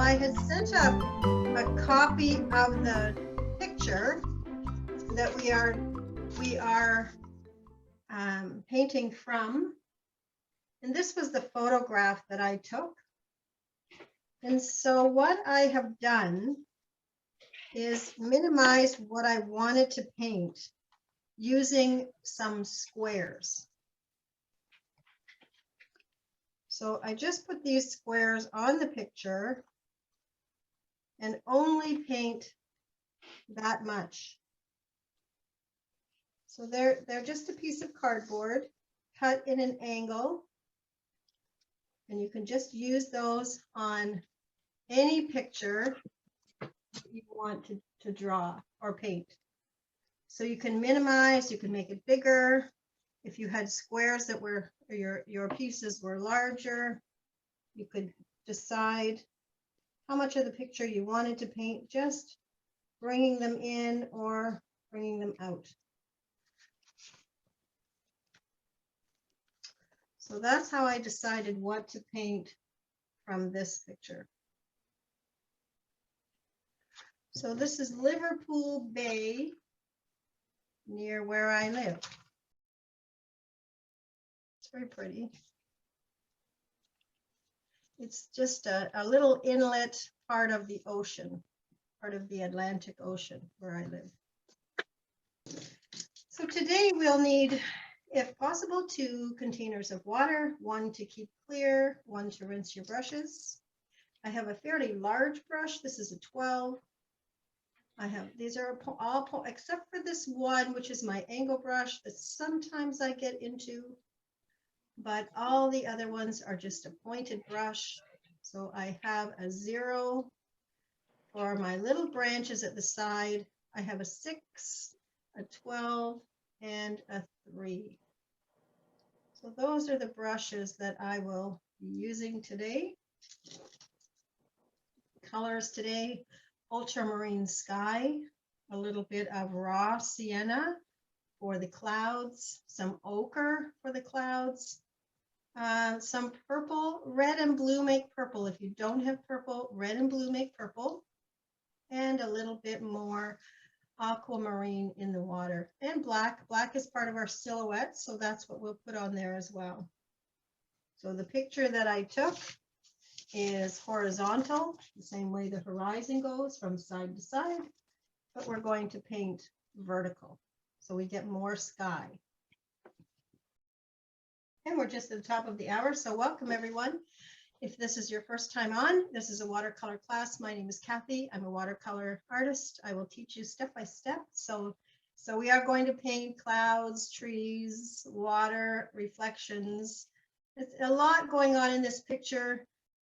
I had sent up a copy of the picture that we are painting from, and this was the photograph that I took. And so what I have done is minimize what I wanted to paint using some squares. So I just put these squares on the picture and only paint that much. So they're just a piece of cardboard cut in an angle, and you can just use those on any picture you want to draw or paint. So you can minimize, you can make it bigger. If you had squares that were, your pieces were larger, you could decide how much of the picture you wanted to paint, just bringing them in or bringing them out. So that's how I decided what to paint from this picture. So this is Liverpool Bay, near where I live. It's very pretty. It's just a little inlet part of the ocean, part of the Atlantic Ocean where I live. So today we'll need, if possible, 2 containers of water, 1 to keep clear, 1 to rinse your brushes. I have a fairly large brush. This is a 12. These are all, except for this one, which is my angle brush that sometimes I get into, but all the other ones are just a pointed brush. So I have a 0 for my little branches at the side. I have a 6, a 12, and a 3. So those are the brushes that I will be using today. Colors today: ultramarine sky, a little bit of raw sienna for the clouds, some ochre for the clouds, some purple. Red and blue make purple. If you don't have purple, red and blue make purple, and a little bit more aquamarine in the water, and black. Black is part of our silhouette, so that's what we'll put on there as well. So the picture that I took is horizontal, the same way the horizon goes from side to side, but we're going to paint vertical so we get more sky. And we're just at the top of the hour, so welcome everyone. If this is your first time on, this is a watercolor class. My name is Cathy. I'm a watercolor artist. I will teach you step by step. So we are going to paint clouds, trees, water, reflections. It's a lot going on in this picture,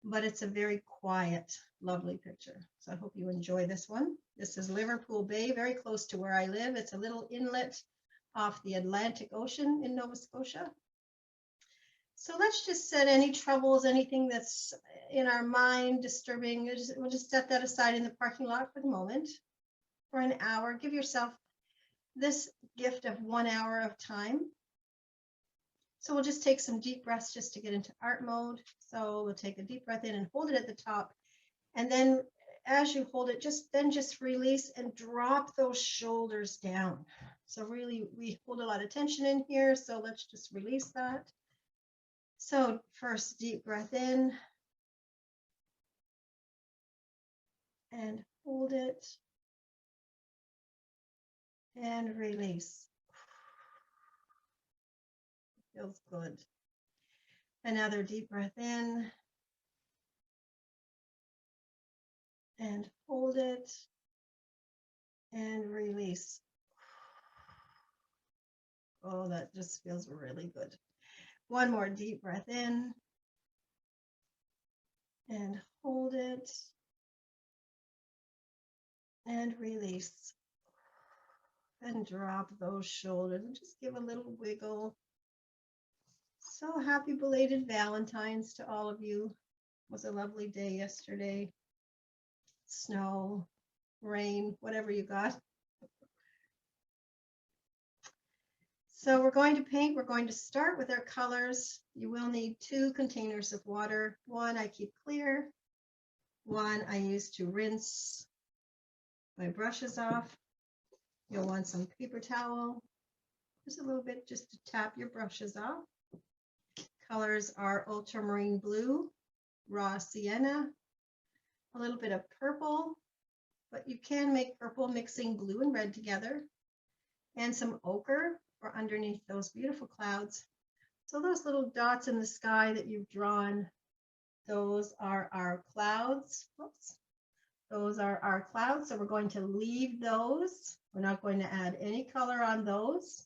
but it's a very quiet, lovely picture. So I hope you enjoy this one. This is Liverpool Bay, very close to where I live. It's a little inlet off the Atlantic Ocean in Nova Scotia. So let's just set any troubles, anything that's in our mind disturbing, we'll just set that aside in the parking lot for the moment. For an hour, give yourself this gift of 1 hour of time. So we'll just take some deep breaths just to get into art mode. So we'll take a deep breath in and hold it at the top. And then as you hold it, just release and drop those shoulders down. So really, we hold a lot of tension in here. So let's just release that. So first, deep breath in and hold it and release. Feels good. Another deep breath in and hold it and release. Oh, that just feels really good. One more deep breath in and hold it and release. And drop those shoulders and just give a little wiggle. So happy belated Valentine's to all of you. It was a lovely day yesterday. Snow, rain, whatever you got. So we're going to paint. We're going to start with our colors. You will need 2 containers of water. 1 I keep clear, one I use to rinse my brushes off. You'll want some paper towel, just a little bit just to tap your brushes off. Colors are ultramarine blue, raw sienna, a little bit of purple, but you can make purple mixing blue and red together, and some ochre for underneath those beautiful clouds. So those little dots in the sky that you've drawn, those are our clouds. Oops. Those are our clouds, so we're going to leave those. We're not going to add any color on those.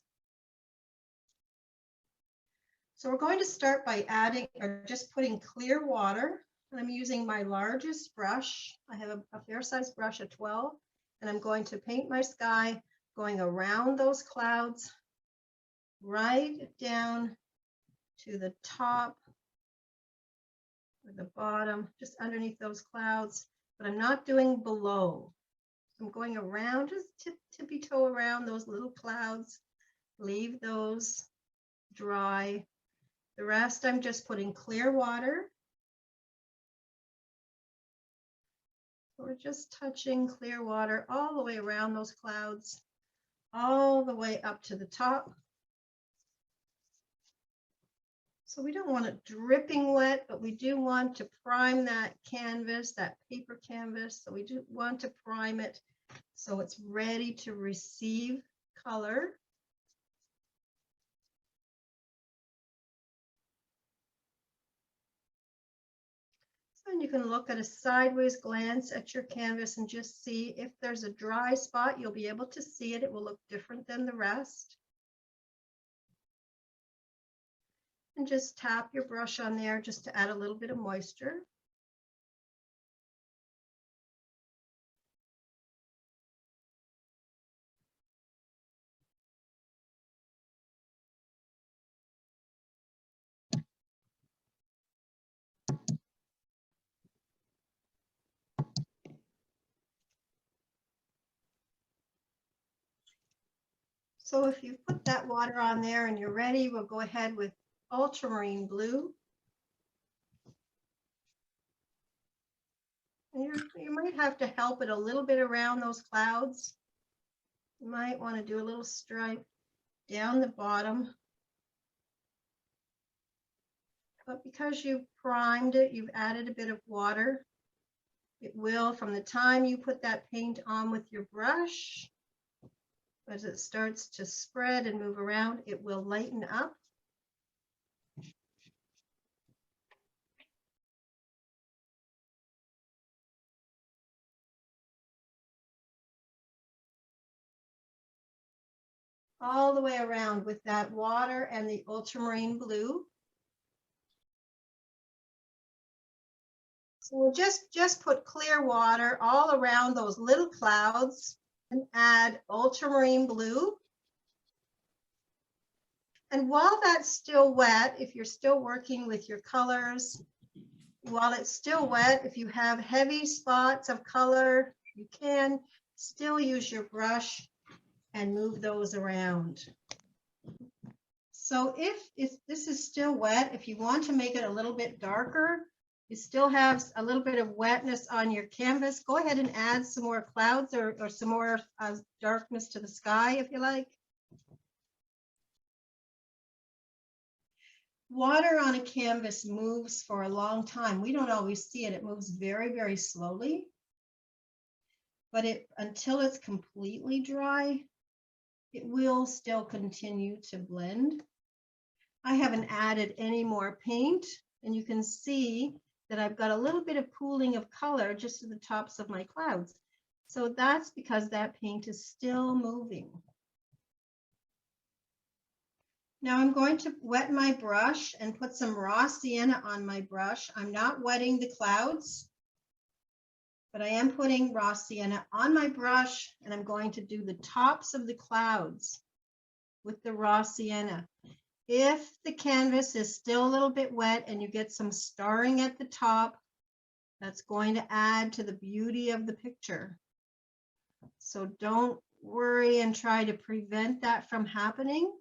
So we're going to start by adding or just putting clear water. And I'm using my largest brush. I have a fair size brush, a 12, and I'm going to paint my sky going around those clouds right down to the top or the bottom, just underneath those clouds, but I'm not doing below. I'm going around, just tippy-toe around those little clouds. Leave those dry. The rest I'm just putting clear water. We're just touching clear water all the way around those clouds, all the way up to the top. So we don't want it dripping wet, but we do want to prime that canvas, that paper canvas. So we do want to prime it so it's ready to receive color. And you can look at a sideways glance at your canvas and just see if there's a dry spot, you'll be able to see it. It will look different than the rest. And just tap your brush on there just to add a little bit of moisture. So if you put that water on there and you're ready, we'll go ahead with ultramarine blue. And you might have to help it a little bit around those clouds. You might want to do a little stripe down the bottom. But because you've primed it, you've added a bit of water, it will, from the time you put that paint on with your brush, as it starts to spread and move around, it will lighten up. All the way around with that water and the ultramarine blue. So we'll just put clear water all around those little clouds and add ultramarine blue. And while that's still wet, if you're still working with your colors, while it's still wet, if you have heavy spots of color, you can still use your brush and move those around. So if this is still wet, if you want to make it a little bit darker, you still have a little bit of wetness on your canvas, go ahead and add some more clouds or some more darkness to the sky if you like. Water on a canvas moves for a long time. We don't always see it. It moves very, very slowly. But until it's completely dry, it will still continue to blend. I haven't added any more paint, and you can see that I've got a little bit of pooling of color just to the tops of my clouds. So that's because that paint is still moving. Now I'm going to wet my brush and put some raw sienna on my brush. I'm not wetting the clouds, but I am putting raw sienna on my brush, and I'm going to do the tops of the clouds with the raw sienna. If the canvas is still a little bit wet and you get some starring at the top, that's going to add to the beauty of the picture. So don't worry and try to prevent that from happening.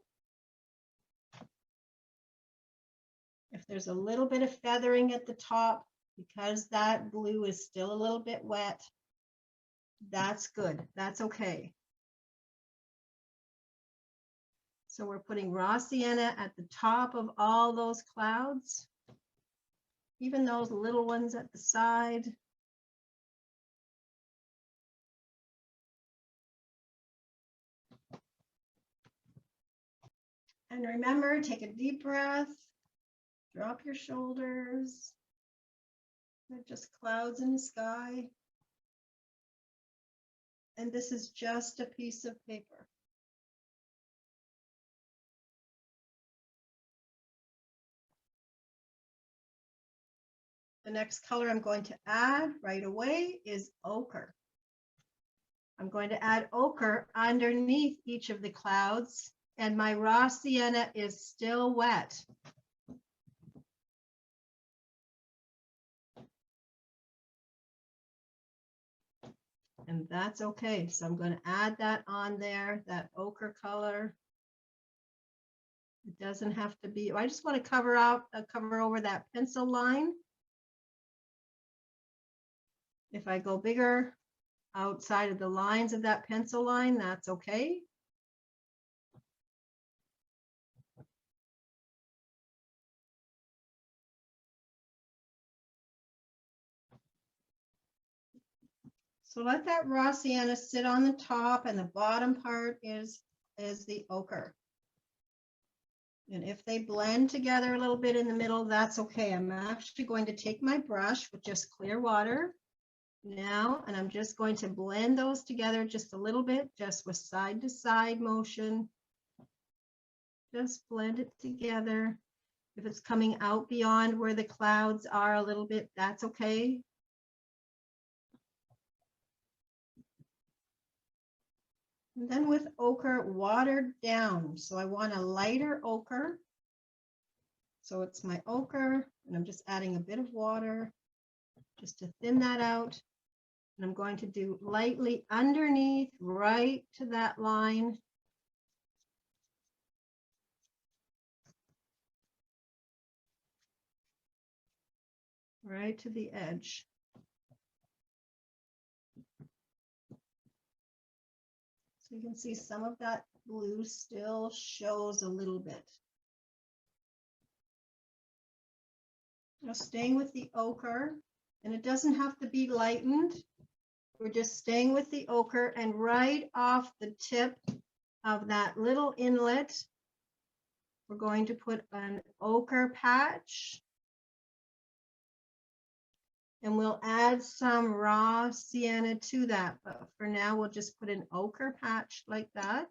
If there's a little bit of feathering at the top, because that blue is still a little bit wet. That's good. That's okay. So we're putting raw sienna at the top of all those clouds, even those little ones at the side. And remember, take a deep breath, drop your shoulders. They're just clouds in the sky. And this is just a piece of paper. The next color I'm going to add right away is ochre. I'm going to add ochre underneath each of the clouds, and my raw sienna is still wet. And that's okay. So I'm going to add that on there, that ochre color. It doesn't have to be, I just want to cover over that pencil line. If I go bigger outside of the lines of that pencil line, that's okay. So let that raw sienna sit on the top, and the bottom part is the ochre. And if they blend together a little bit in the middle, that's okay. I'm actually going to take my brush with just clear water now, and I'm just going to blend those together just a little bit, just with side to side motion. Just blend it together. If it's coming out beyond where the clouds are a little bit, that's okay. And then with ochre, watered down. So I want a lighter ochre. So it's my ochre, and I'm just adding a bit of water just to thin that out. And I'm going to do lightly underneath, right to that line. Right to the edge. So you can see some of that blue still shows a little bit. Now staying with the ochre, and it doesn't have to be lightened. We're just staying with the ochre, and right off the tip of that little inlet, we're going to put an ochre patch. And we'll add some raw sienna to that, but for now we'll just put an ochre patch like that.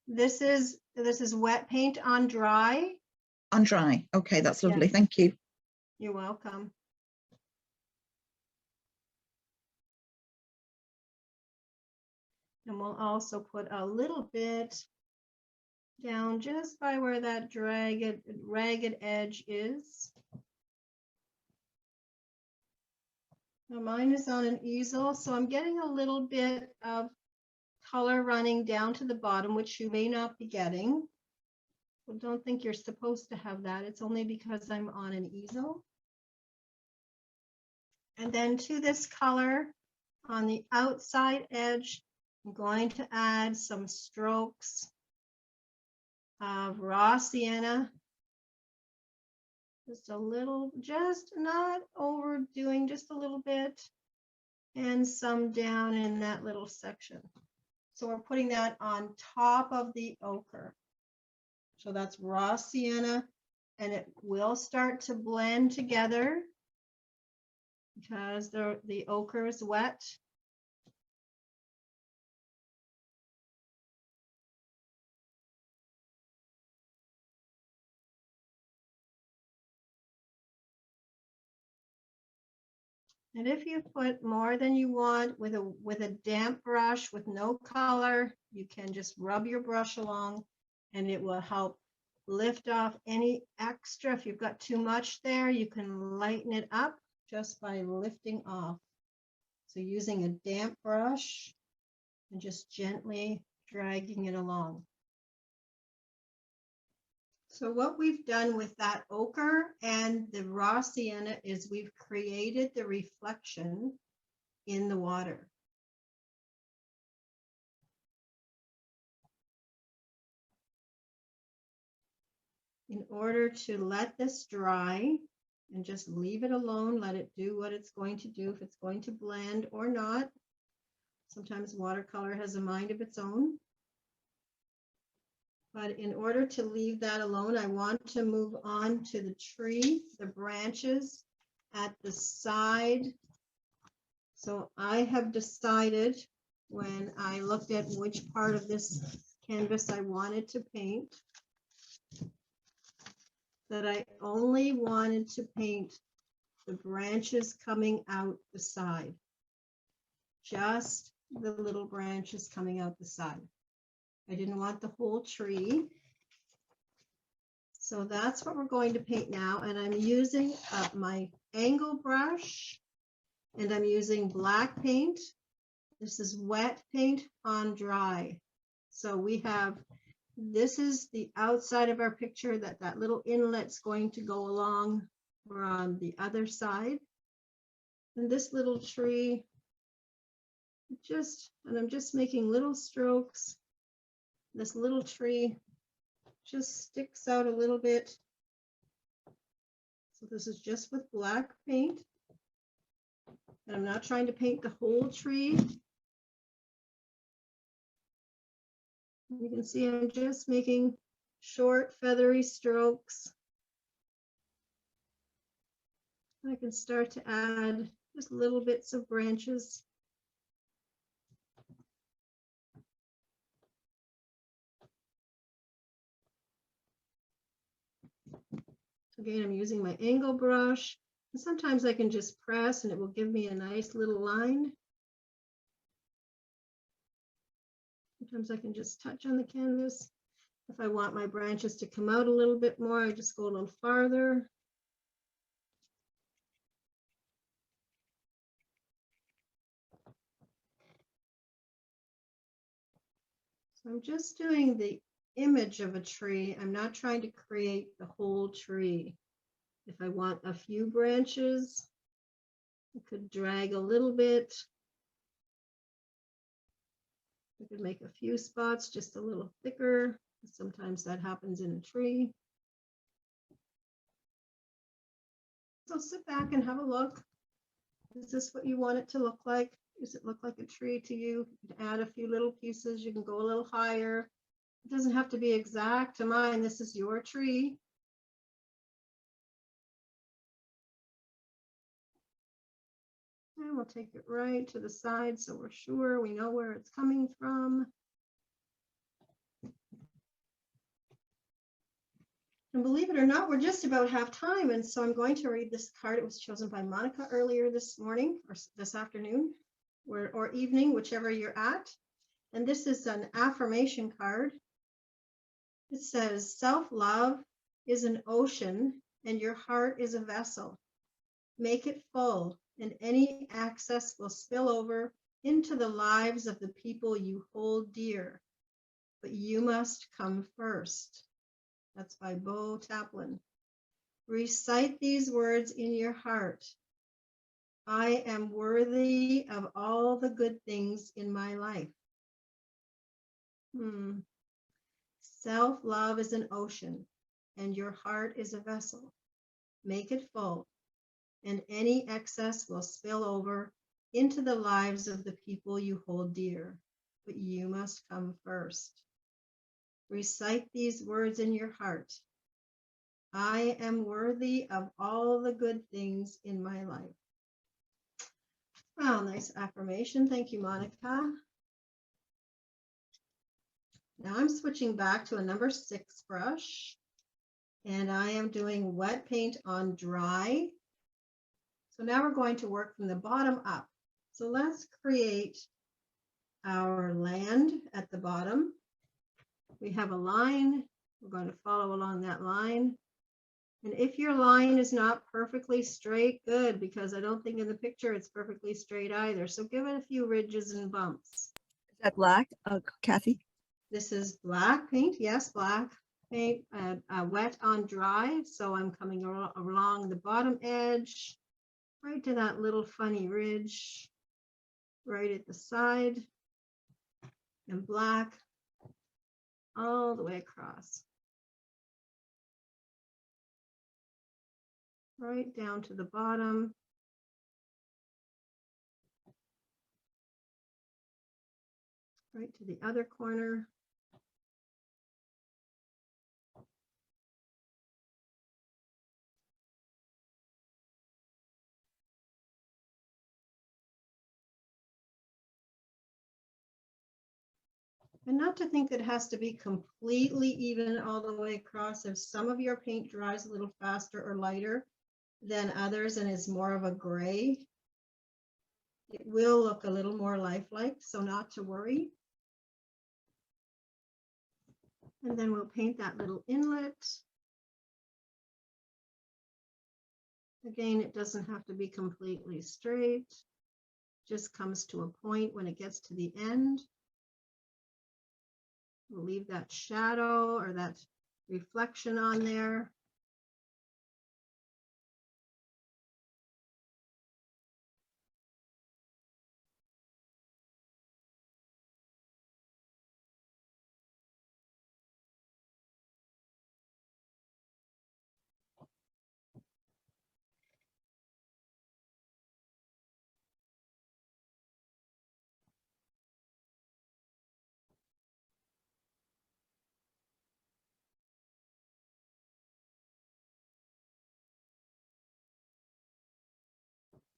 This is wet paint on dry. On dry. Okay, that's lovely. Yes. Thank you. You're welcome. And we'll also put a little bit down just by where that ragged edge is. Now mine is on an easel, so I'm getting a little bit of color running down to the bottom, which you may not be getting. Well, don't think you're supposed to have that. It's only because I'm on an easel. And then to this color on the outside edge, I'm going to add some strokes of raw sienna. Just a little, just not overdoing, just a little bit, and some down in that little section. So we're putting that on top of the ochre. So that's raw sienna, and it will start to blend together because the ochre is wet. And if you put more than you want with a damp brush with no color, you can just rub your brush along, and it will help lift off any extra. If you've got too much there, you can lighten it up just by lifting off. So using a damp brush and just gently dragging it along. So what we've done with that ochre and the raw sienna is we've created the reflection in the water. In order to let this dry and just leave it alone, let it do what it's going to do, if it's going to blend or not. Sometimes watercolor has a mind of its own. But in order to leave that alone, I want to move on to the tree, the branches at the side. So I have decided when I looked at which part of this canvas I wanted to paint, that I only wanted to paint the branches coming out the side. Just the little branches coming out the side. I didn't want the whole tree. So that's what we're going to paint now. And I'm using my angle brush and I'm using black paint. This is wet paint on dry. So we have, this is the outside of our picture that little inlet's going to go along. We're on the other side. And this little tree, and I'm just making little strokes. This little tree just sticks out a little bit. So this is just with black paint. And I'm not trying to paint the whole tree. You can see I'm just making short feathery strokes. I can start to add just little bits of branches. Again, I'm using my angle brush. And sometimes I can just press and it will give me a nice little line. Sometimes I can just touch on the canvas. If I want my branches to come out a little bit more, I just go a little farther. So I'm just doing the image of a tree. I'm not trying to create the whole tree. If I want a few branches, I could drag a little bit. I could make a few spots just a little thicker. Sometimes that happens in a tree. So sit back and have a look. Is this what you want it to look like? Does it look like a tree to you? You can add a few little pieces. You can go a little higher. It doesn't have to be exact to mine. This is your tree. And we'll take it right to the side so we're sure we know where it's coming from. And believe it or not, we're just about half time. And so I'm going to read this card. It was chosen by Monica earlier this morning or this afternoon or evening, whichever you're at. And this is an affirmation card. It says, self-love is an ocean and your heart is a vessel. Make it full and any excess will spill over into the lives of the people you hold dear. But you must come first. That's by Bo Taplin. Recite these words in your heart. I am worthy of all the good things in my life. Self-love is an ocean, and your heart is a vessel. Make it full, and any excess will spill over into the lives of the people you hold dear. But you must come first. Recite these words in your heart. I am worthy of all the good things in my life. Wow, nice affirmation. Thank you, Monica. Now I'm switching back to a number 6 brush, and I am doing wet paint on dry. So now we're going to work from the bottom up. So let's create our land at the bottom. We have a line. We're going to follow along that line. And if your line is not perfectly straight, good, because I don't think in the picture it's perfectly straight either. So give it a few ridges and bumps. Is that black, Kathy? This is black paint. Yes, black. paint wet on dry. So I'm coming along the bottom edge, right to that little funny ridge, right at the side, and black all the way across. Right down to the bottom. Right to the other corner. And not to think that it has to be completely even all the way across. If some of your paint dries a little faster or lighter than others and is more of a gray, it will look a little more lifelike, so not to worry. And then we'll paint that little inlet. Again, it doesn't have to be completely straight, just comes to a point when it gets to the end. We'll leave that shadow or that reflection on there.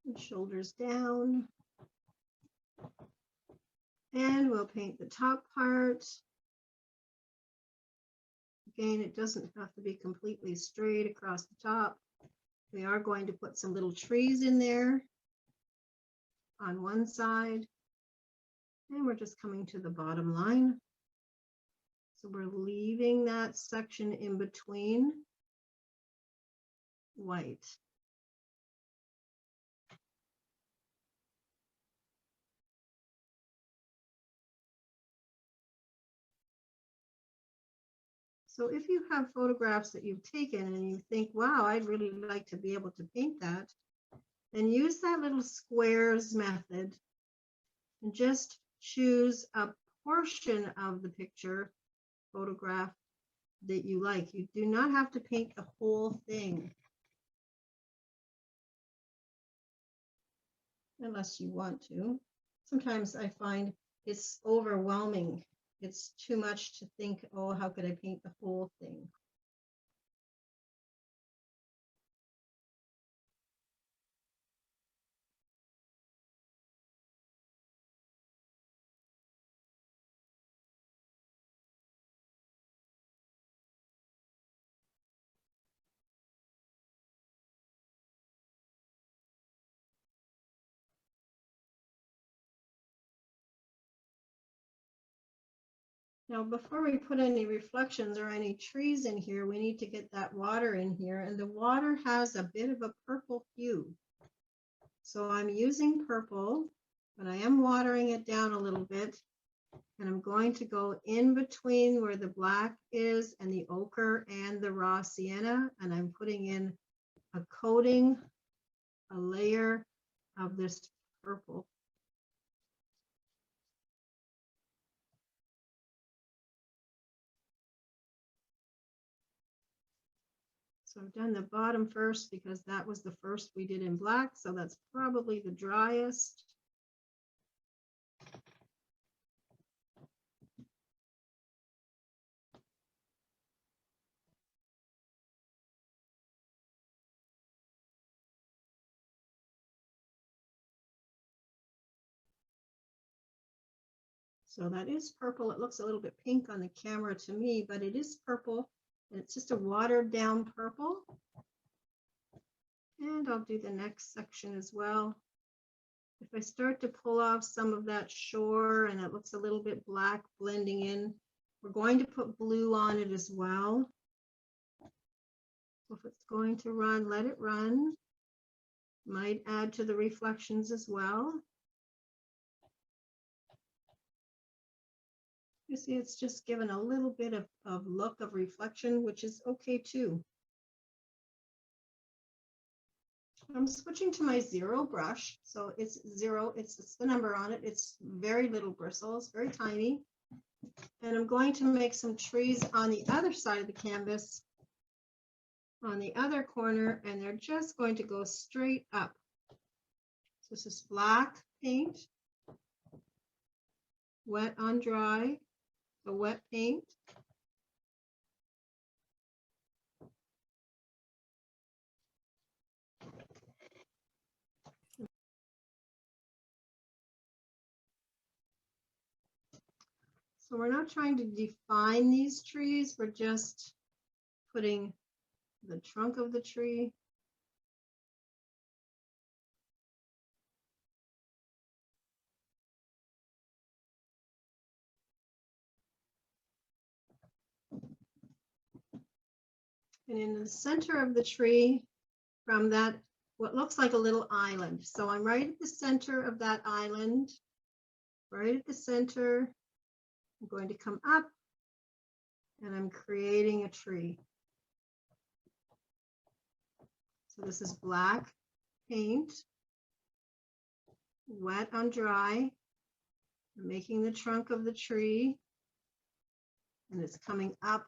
And shoulders down. And we'll paint the top part. Again, it doesn't have to be completely straight across the top. We are going to put some little trees in there on one side. And we're just coming to the bottom line. So we're leaving that section in between white. So if you have photographs that you've taken and you think, wow, I'd really like to be able to paint that, then use that little squares method and just choose a portion of the picture photograph that you like. You do not have to paint the whole thing unless you want to. Sometimes I find it's overwhelming. It's too much to think, oh, how could I paint the whole thing? Now, before we put any reflections or any trees in here, we need to get that water in here. And the water has a bit of a purple hue. So I'm using purple, but I am watering it down a little bit. And I'm going to go in between where the black is and the ochre and the raw sienna. And I'm putting in a coating, a layer of this purple. So I've done the bottom first because that was the first we did in black. So that's probably the driest. So that is purple. It looks a little bit pink on the camera to me, but it is purple. And it's just a watered down purple. And I'll do the next section as well. If I start to pull off some of that shore and it looks a little bit black blending in, we're going to put blue on it as well. So if it's going to run, let it run. Might add to the reflections as well. You see, it's just given a little bit of look of reflection, which is okay too. I'm switching to my 0 brush. So it's 0, it's the number on it. It's very little bristles, very tiny. And I'm going to make some trees on the other side of the canvas, on the other corner, and they're just going to go straight up. So this is black paint, wet on dry, the wet paint. So we're not trying to define these trees, we're just putting the trunk of the tree. And in the center of the tree, from that, what looks like a little island. So I'm right at the center of that island, right at the center. I'm going to come up and I'm creating a tree. So this is black paint, wet on dry. I'm making the trunk of the tree and it's coming up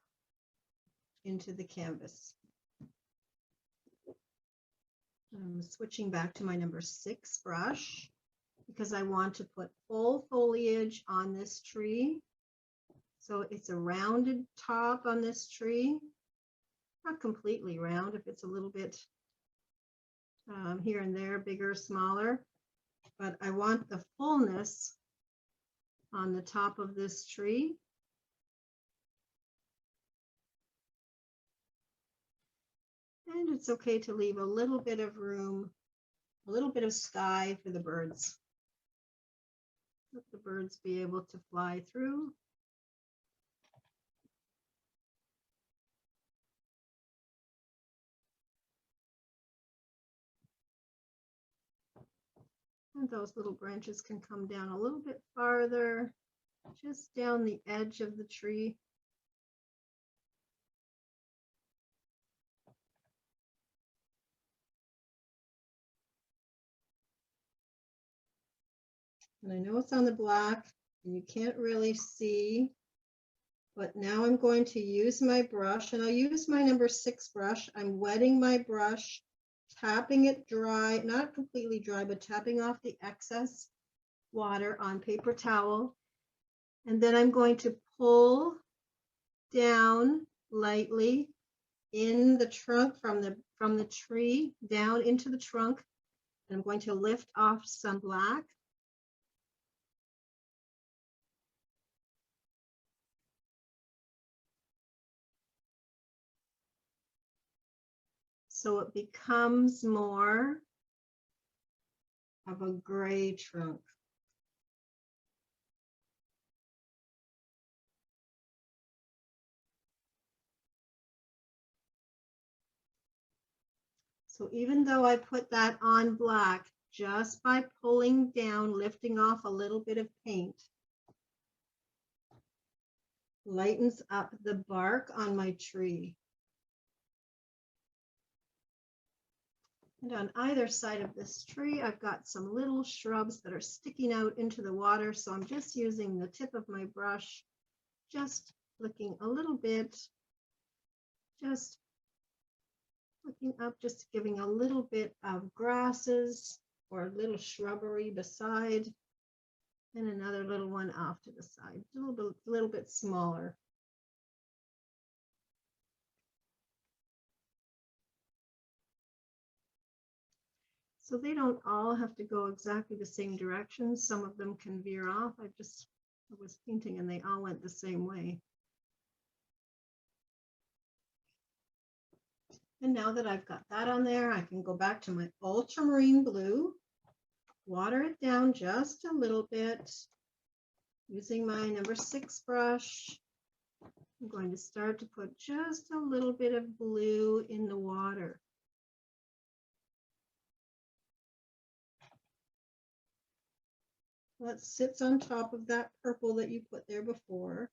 into the canvas. I'm switching back to my number 6 brush because I want to put full foliage on this tree. So it's a rounded top on this tree, not completely round if it's a little bit here and there, bigger, smaller, but I want the fullness on the top of this tree. And it's okay to leave a little bit of room, a little bit of sky for the birds. Let the birds be able to fly through. And those little branches can come down a little bit farther, just down the edge of the tree. And I know it's on the black and you can't really see, but now I'm going to use my brush, and I'll use my number 6 brush. I'm wetting my brush, tapping it dry, not completely dry, but tapping off the excess water on paper towel. And then I'm going to pull down lightly in the trunk from the tree down into the trunk. And I'm going to lift off some black. So it becomes more of a gray trunk. So even though I put that on black, just by pulling down, lifting off a little bit of paint, lightens up the bark on my tree. And on either side of this tree, I've got some little shrubs that are sticking out into the water. So I'm just using the tip of my brush, just flicking a little bit, just looking up, just giving a little bit of grasses or a little shrubbery beside, and another little one off to the side, a little bit smaller. So they don't all have to go exactly the same direction. Some of them can veer off. I was painting and they all went the same way. And now that I've got that on there, I can go back to my ultramarine blue, water it down just a little bit, using my number 6 brush. I'm going to start to put just a little bit of blue in the water. that sits on top of that purple that you put there before.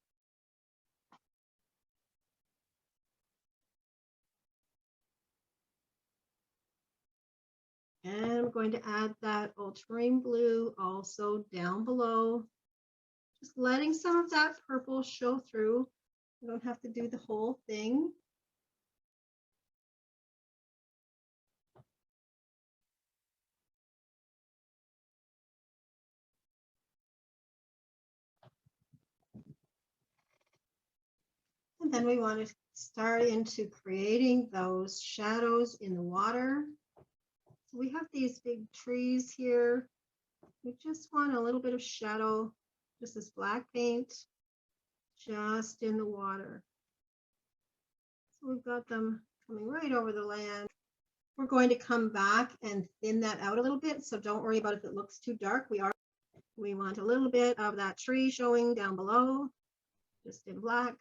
And I'm going to add that ultramarine blue also down below. Just letting some of that purple show through. You don't have to do the whole thing. And then we want to start into creating those shadows in the water. So we have these big trees here. We just want a little bit of shadow, just this black paint, just in the water. So we've got them coming right over the land. We're going to come back and thin that out a little bit. So don't worry about if it looks too dark. We want a little bit of that tree showing down below, just in black.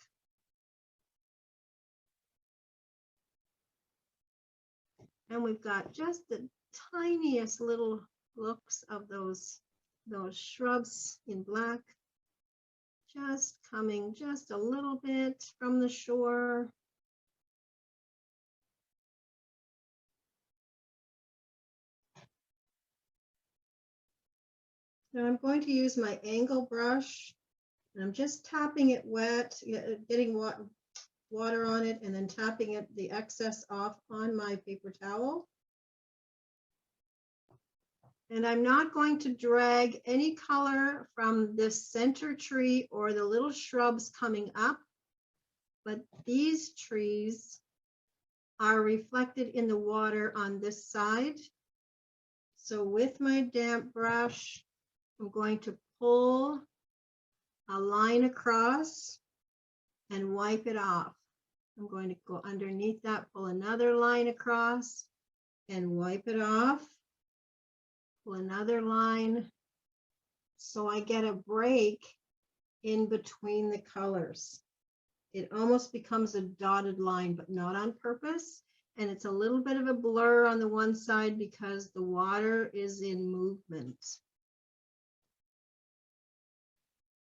And we've got just the tiniest little looks of those shrubs in black, just coming just a little bit from the shore. Now I'm going to use my angle brush, and I'm just tapping it wet, getting water on it, and then tapping it, the excess off on my paper towel. And I'm not going to drag any color from this center tree or the little shrubs coming up, but these trees are reflected in the water on this side. So with my damp brush, I'm going to pull a line across and wipe it off. I'm going to go underneath that, pull another line across and wipe it off. Pull another line. So I get a break in between the colors. It almost becomes a dotted line, but not on purpose. And it's a little bit of a blur on the one side because the water is in movement.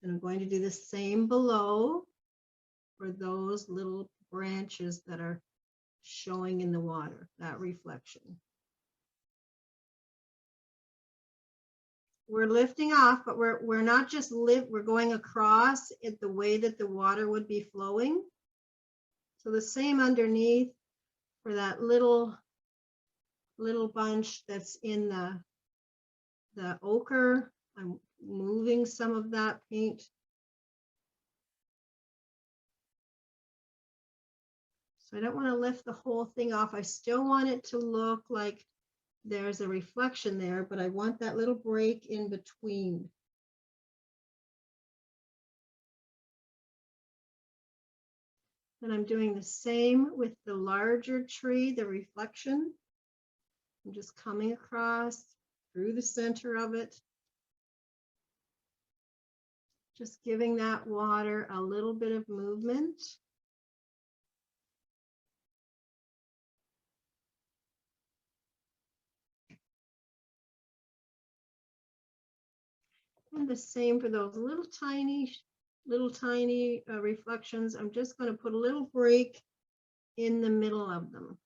And I'm going to do the same below for those little branches that are showing in the water, that reflection. We're lifting off, but we're not just we're going across it the way that the water would be flowing. So the same underneath for that little bunch that's in the ochre. I'm moving some of that paint. So I don't want to lift the whole thing off. I still want it to look like there's a reflection there, but I want that little break in between. And I'm doing the same with the larger tree, the reflection. I'm just coming across through the center of it. Just giving that water a little bit of movement. And the same for those little tiny reflections. I'm just going to put a little break in the middle of them.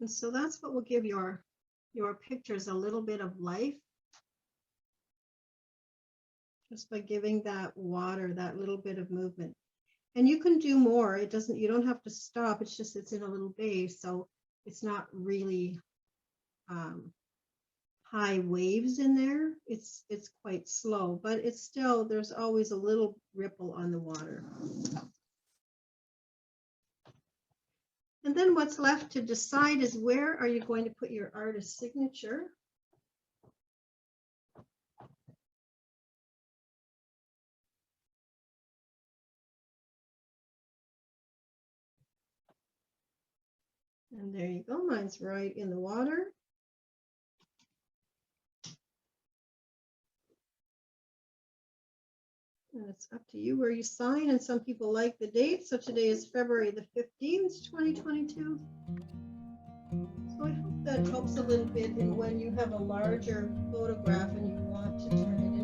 And so that's what will give your pictures a little bit of life. Just by giving that water that little bit of movement. And you can do more. You don't have to stop. It's just it's in a little bay, so it's not really high waves in there. It's quite slow, but it's still, there's always a little ripple on the water. And then what's left to decide is where are you going to put your artist's signature? And there you go, mine's right in the water. And it's up to you where you sign, and some people like the date. So today is February the 15th, 2022. So I hope that helps a little bit in when you have a larger photograph and you want to turn it